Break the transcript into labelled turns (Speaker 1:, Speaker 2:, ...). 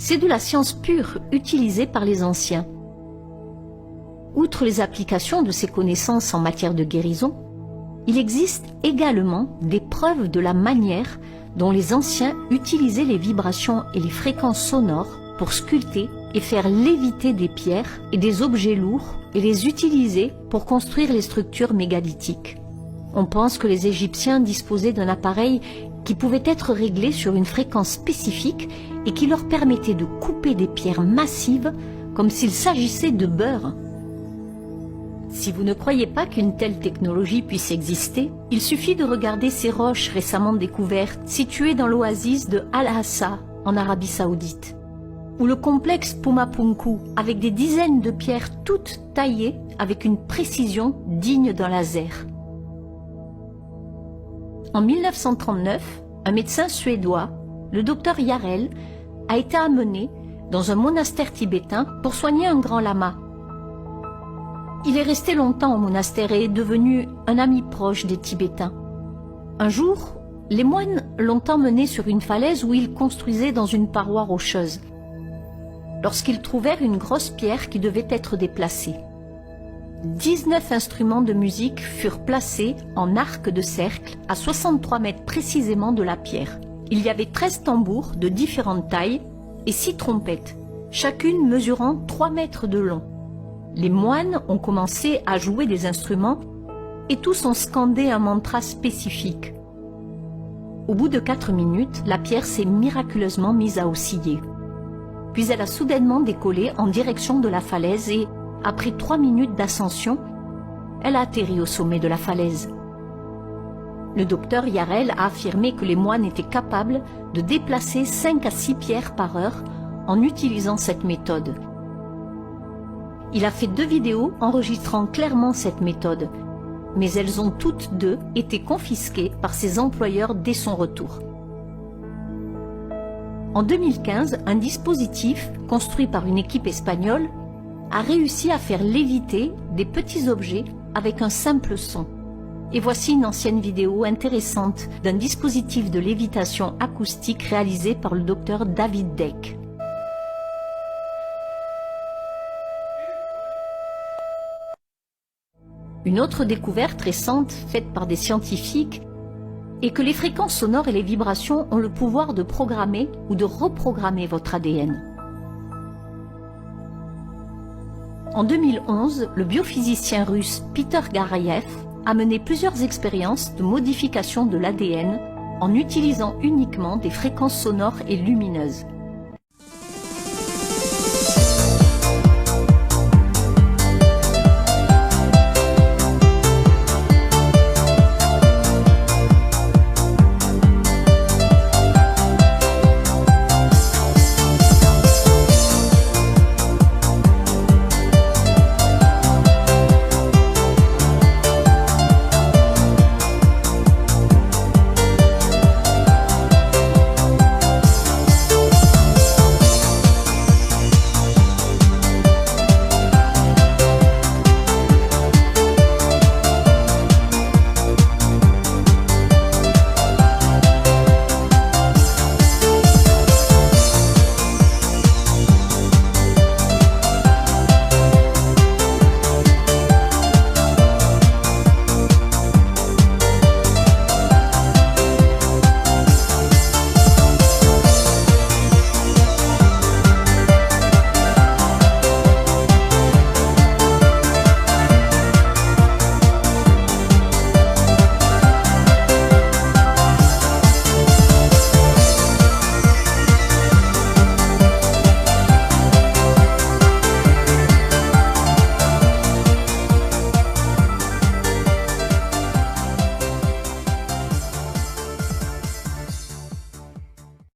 Speaker 1: C'est de la science pure utilisée par les anciens. Outre les applications de ces connaissances en matière de guérison, il existe également des preuves de la manière dont les anciens utilisaient les vibrations et les fréquences sonores pour sculpter et faire léviter des pierres et des objets lourds et les utiliser pour construire les structures mégalithiques. On pense que les Égyptiens disposaient d'un appareil qui pouvait être réglé sur une fréquence spécifique et qui leur permettait de couper des pierres massives comme s'il s'agissait de beurre. Si vous ne croyez pas qu'une telle technologie puisse exister, il suffit de regarder ces roches récemment découvertes situées dans l'oasis de Al-Hassa en Arabie Saoudite, ou le complexe Pumapunku avec des dizaines de pierres toutes taillées avec une précision digne d'un laser. En 1939, un médecin suédois, le docteur Yarel, a été amené dans un monastère tibétain pour soigner un grand lama. Il est resté longtemps au monastère et est devenu un ami proche des Tibétains. Un jour, les moines l'ont emmené sur une falaise où ils construisaient dans une paroi rocheuse, lorsqu'ils trouvèrent une grosse pierre qui devait être déplacée. 19 instruments de musique furent placés en arc de cercle à 63 mètres précisément de la pierre. Il y avait 13 tambours de différentes tailles et 6 trompettes, chacune mesurant 3 mètres de long. Les moines ont commencé à jouer des instruments et tous ont scandé un mantra spécifique. Au bout de 4 minutes, la pierre s'est miraculeusement mise à osciller. Puis elle a soudainement décollé en direction de la falaise et, après 3 minutes d'ascension, elle a atterri au sommet de la falaise. Le docteur Yarel a affirmé que les moines étaient capables de déplacer 5 à 6 pierres par heure en utilisant cette méthode. Il a fait 2 vidéos enregistrant clairement cette méthode, mais elles ont toutes 2 été confisquées par ses employeurs dès son retour. En 2015, un dispositif construit par une équipe espagnole a réussi à faire léviter des petits objets avec un simple son. Et voici une ancienne vidéo intéressante d'un dispositif de lévitation acoustique réalisé par le docteur David Deck. Une autre découverte récente faite par des scientifiques est que les fréquences sonores et les vibrations ont le pouvoir de programmer ou de reprogrammer votre ADN. En 2011, le biophysicien russe Peter Garayev a mené plusieurs expériences de modification de l'ADN en utilisant uniquement des fréquences sonores et lumineuses.